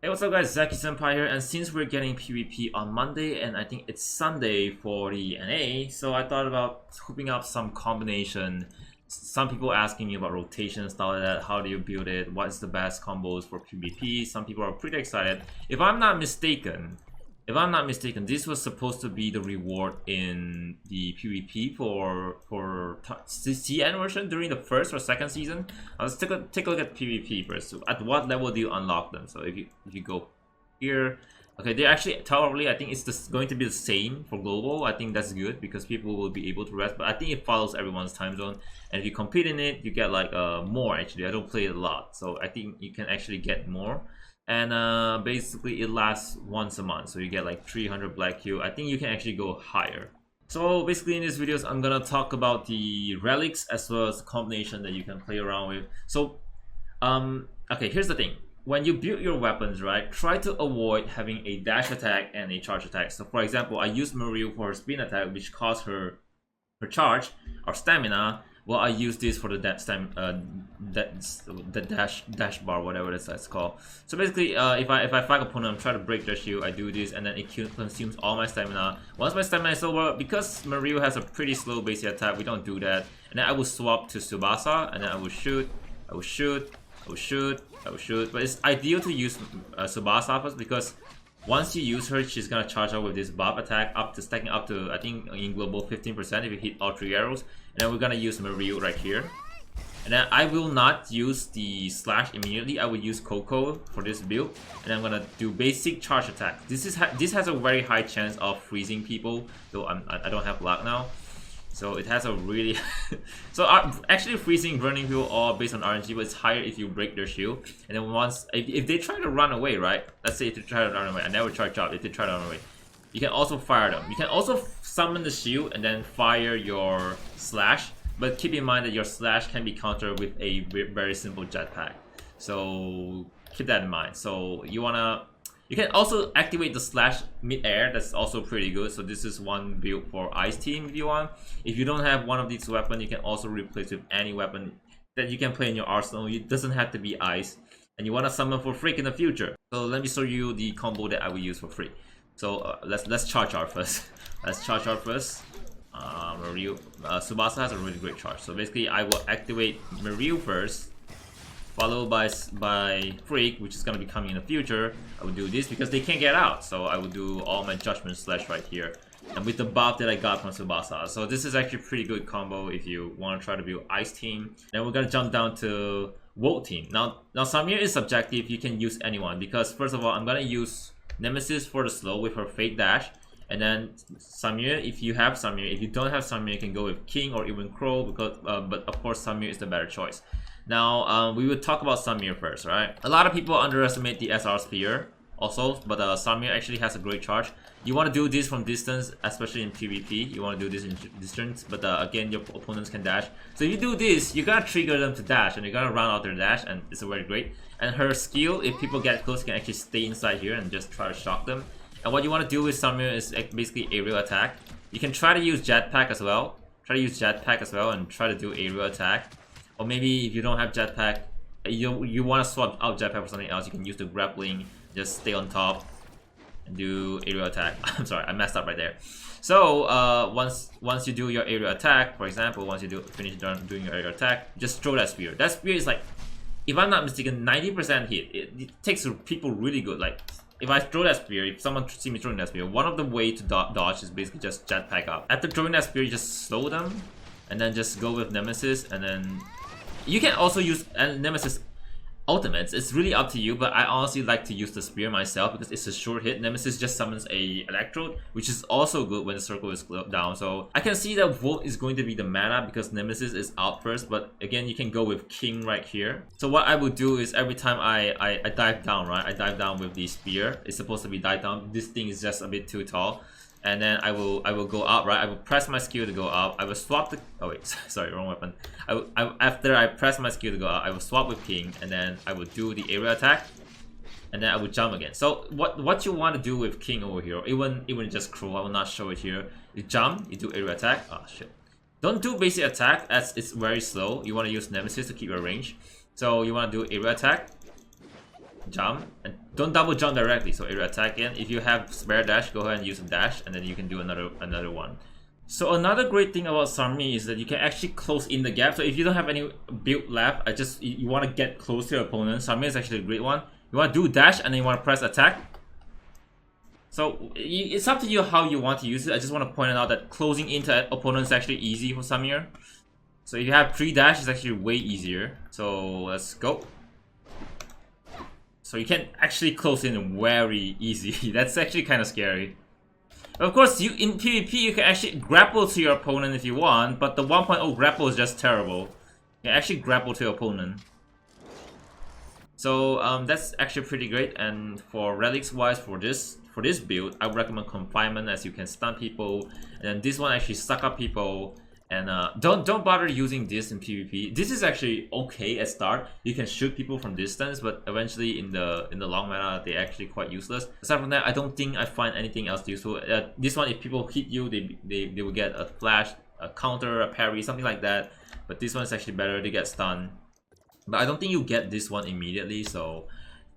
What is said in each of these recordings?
Hey, what's up guys, Zackie-Senpai here, and since we're getting PvP on Monday and I think it's Sunday for the NA, so I thought about hooking up some combination. Some people asking me about rotation and stuff like that, how do you build it, what's the best combos for PvP. Some people are pretty excited. If I'm not mistaken, this was supposed to be the reward in the PvP for CN version during the first or second season. Let's take a look at PvP first. So at what level do you unlock them? So if you go here, okay, they actually probably, I think it's going to be the same for global. I think that's good because people will be able to rest. But I think it follows everyone's time zone, and if you compete in it, you get like more. Actually, I don't play it a lot, so I think you can actually get more. And basically it lasts once a month, so you get like 300 black Q. I think you can actually go higher. So basically in these videos I'm gonna talk about the relics as well as the combination that you can play around with. So okay, here's the thing. When you build your weapons, right, try to avoid having a dash attack and a charge attack. So for example, I used Mario for her spin attack, which caused her charge or stamina. Well, I use this for the dash bar, whatever that's called. So basically, if I fight opponent, I'm trying to break their shield, I do this, and then it consumes all my stamina. Once my stamina is over, because Mario has a pretty slow basic attack, we don't do that. And then I will swap to Tsubasa, and then I will shoot, I will shoot, I will shoot, I will shoot. But it's ideal to use Tsubasa first because once you use her, she's gonna charge out with this buff attack up to stacking up to, I think in global 15% if you hit all 3 arrows. And then we're gonna use Mario right here. And then I will not use the slash immediately. I will use Coco for this build, and I'm gonna do basic charge attack. This has a very high chance of freezing people, though I don't have luck now. So it has a really so actually freezing, burning people all based on RNG, but it's higher if you break their shield. And then once if they try to run away, right? Let's say if they try to run away, I never charge up. If they try to run away, you can also fire them. You can also summon the shield and then fire your slash. But keep in mind that your slash can be countered with a very simple jetpack. So keep that in mind. So you can also activate the slash mid-air. That's also pretty good. So this is one build for Ice Team if you want. If you don't have one of these weapons, you can also replace with any weapon that you can play in your arsenal. It doesn't have to be ice. And you want to summon for free in the future. So let me show you the combo that I will use for free. So let's charge out first. Let's charge out first. Mario, Tsubasa has a really great charge. So basically I will activate Mario first, followed by Freak, which is going to be coming in the future. I will do this because they can't get out, so I will do all my Judgment Slash right here, and with the buff that I got from Tsubasa. So this is actually a pretty good combo if you want to try to build Ice Team. Then we're going to jump down to Volt Team. Now Samir is subjective. You can use anyone because first of all I'm going to use Nemesis for the slow with her Fake Dash. And then Samir, if you have Samir. If you don't have Samir, you can go with King or even Crow, because but of course Samir is the better choice. Now we will talk about Samir first, right? A lot of people underestimate the SR Spear also, but Samir actually has a great charge. You want to do this from distance, especially in PvP. You want to do this in distance, but again, your opponents can dash. So if you do this, you're gonna trigger them to dash, and you're gonna run out their dash, and it's very great. And her skill, if people get close, you can actually stay inside here and just try to shock them. And what you want to do with Samir is basically aerial attack. You can try to use jetpack as well. And try to do aerial attack. Or maybe if you don't have jetpack, you want to swap out jetpack for something else, you can use the grappling, just stay on top and do aerial attack. I'm sorry, I messed up right there. So once you do your aerial attack, for example, once you finish doing your aerial attack, just throw that spear. That spear is like, if I'm not mistaken, 90% hit. It takes people really good. Like, if I throw that spear, if someone sees me throwing that spear, one of the way to dodge is basically just jetpack up. After throwing that spear, you just slow them, and then just go with Nemesis, and then you can also use Nemesis ultimates. It's really up to you, but I honestly like to use the spear myself because it's a short hit. Nemesis just summons a electrode, which is also good when the circle is down. So I can see that Volt is going to be the meta because Nemesis is out first, but again, you can go with King right here. So what I would do is every time I dive down, right? I dive down with the spear. It's supposed to be dive down. This thing is just a bit too tall. And then I will go up, right? I will press my skill to go up. I will swap the, oh wait, sorry, wrong weapon. After I press my skill to go up, I will swap with King, and then I will do the aerial attack, and then I will jump again. So what you want to do with King over here, even just Crow, I will not show it here. You jump, you do aerial attack. Oh shit! Don't do basic attack as it's very slow. You want to use Nemesis to keep your range. So you want to do aerial attack, jump, and don't double jump directly. So area attack in. If you have spare dash, go ahead and use a dash, and then you can do another one. So another great thing about Samir is that you can actually close in the gap. So if you don't have any build left, you want to get close to your opponent, Samir is actually a great one. You want to do dash and then you want to press attack. So it's up to you how you want to use it. I just want to point out that closing into opponents is actually easy for Samir. So if you have pre-dash, it's actually way easier. So let's go. So you can actually close in very easy. That's actually kind of scary. Of course, in PvP, you can actually grapple to your opponent if you want, but the 1.0 grapple is just terrible. You can actually grapple to your opponent. So that's actually pretty great. And for relics wise, for this build, I would recommend confinement, as you can stun people, and then this one actually suck up people. And don't bother using this in PvP. This is actually okay at start. You can shoot people from distance, but eventually in the long meta, they're actually quite useless. Aside from that, I don't think I find anything else useful. This one, if people hit you, they will get a flash, a counter, a parry, something like that. But this one is actually better to get stunned. But I don't think you get this one immediately, so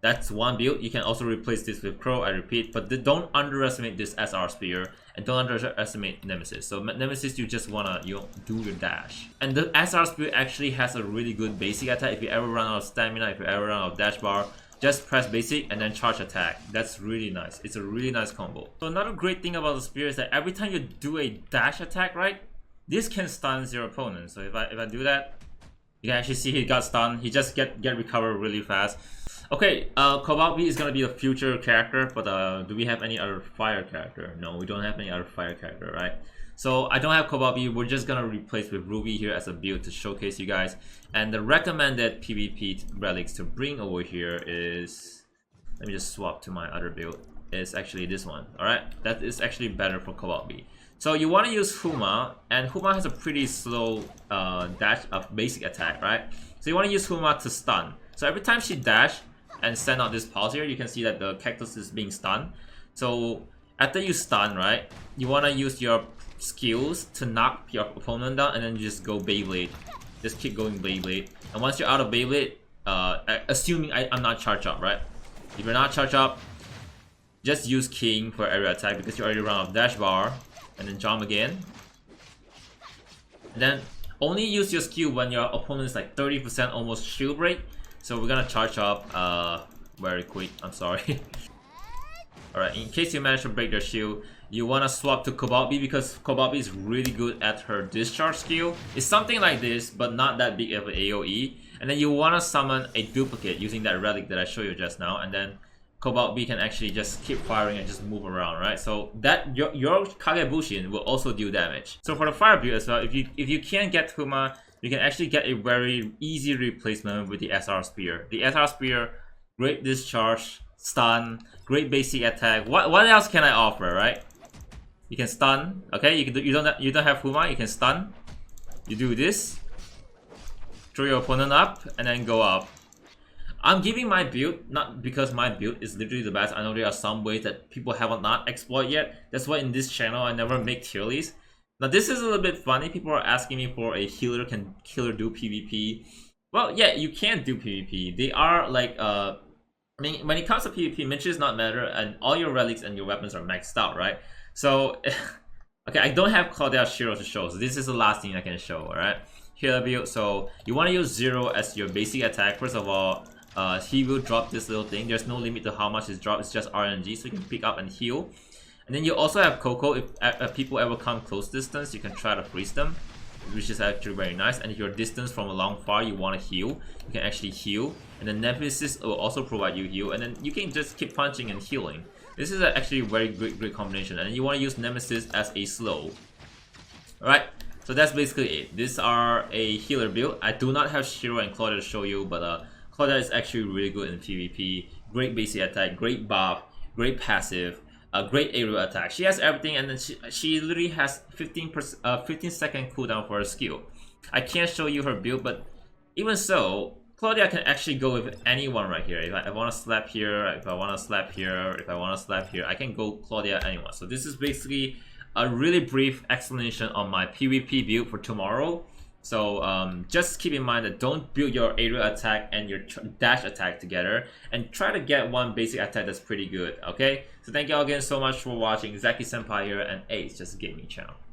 that's one build. You can also replace this with Crow, I repeat, but don't underestimate this SR Spear, and don't underestimate Nemesis. So Nemesis, you just wanna do your dash. And the SR Spear actually has a really good basic attack. If you ever run out of stamina, if you ever run out of dash bar, just press basic and then charge attack. That's really nice. It's a really nice combo. So another great thing about the Spear is that every time you do a dash attack, right, this can stun your opponent. So if I do that, you can actually see he got stunned. He just get recovered really fast. Okay, Cobalt B is gonna be a future character, but do we have any other fire character? No, we don't have any other fire character, right? So I don't have Cobalt B. We're just gonna replace with Ruby here as a build to showcase you guys. And the recommended PvP relics to bring over here is, let me just swap to my other build. It's actually this one. All right, that is actually better for Cobalt B. So you want to use Huma, and Huma has a pretty slow dash of basic attack, right? So you want to use Huma to stun. So every time she dash and send out this pulse here, you can see that the cactus is being stunned. So after you stun, right, you want to use your skills to knock your opponent down, and then you just go Beyblade. Just keep going Beyblade. And once you're out of Beyblade, assuming I'm not charged up, right? If you're not charged up, just use King for area attack because you already run out of dash bar, and then jump again. And then only use your skill when your opponent is like 30% almost shield break. So we're gonna charge up very quick. I'm sorry. Alright, in case you manage to break their shield, you wanna swap to Cobalt B because Cobalt B is really good at her discharge skill. It's something like this, but not that big of an AoE. And then you wanna summon a duplicate using that relic that I showed you just now, and then Cobalt B can actually just keep firing and just move around, right? So that your Kagebushin will also deal damage. So for the fire build as well, if you can't get Huma, you can actually get a very easy replacement with the SR Spear. The SR Spear, great discharge, stun, great basic attack. What else can I offer, right? You can stun, okay? You don't have Huma, you can stun. You do this, throw your opponent up, and then go up. I'm giving my build, not because my build is literally the best. I know there are some ways that people haven't not explored yet. That's why in this channel I never make tier lists. Now this is a little bit funny. People are asking me for a healer. Can healer do PvP? Well, yeah, you can do PvP. They are like, I mean, when it comes to PvP, Mitches not matter, and all your relics and your weapons are maxed out, right? So, okay, I don't have Claudia Shiro to show, so this is the last thing I can show, alright? Healer build. So you want to use 0 as your basic attack. First of all, he will drop this little thing. There's no limit to how much it's dropped. It's just RNG, so you can pick up and heal. And then you also have Coco. If people ever come close distance, you can try to freeze them, which is actually very nice. And if you're distance from a long far, you want to heal, you can actually heal. And then Nemesis will also provide you heal, and then you can just keep punching and healing. This is actually a very great combination. And you want to use Nemesis as a slow. Alright, so that's basically it. These are a healer build. I do not have Shiro and Claudia to show you, but Claudia is actually really good in PvP. Great basic attack, great buff, great passive, great aerial attack. She has everything, and then she literally has 15 second cooldown for her skill. I can't show you her build, but even so, Claudia can actually go with anyone right here. If I want to slap here, if I want to slap here, if I want to slap here, I can go Claudia anyone. So this is basically a really brief explanation on my PvP build for tomorrow. So just keep in mind that don't build your aerial attack and your dash attack together, and try to get one basic attack that's pretty good. Okay, so thank you all again so much for watching. Zackie-Senpai here, and hey, it's just a gaming channel.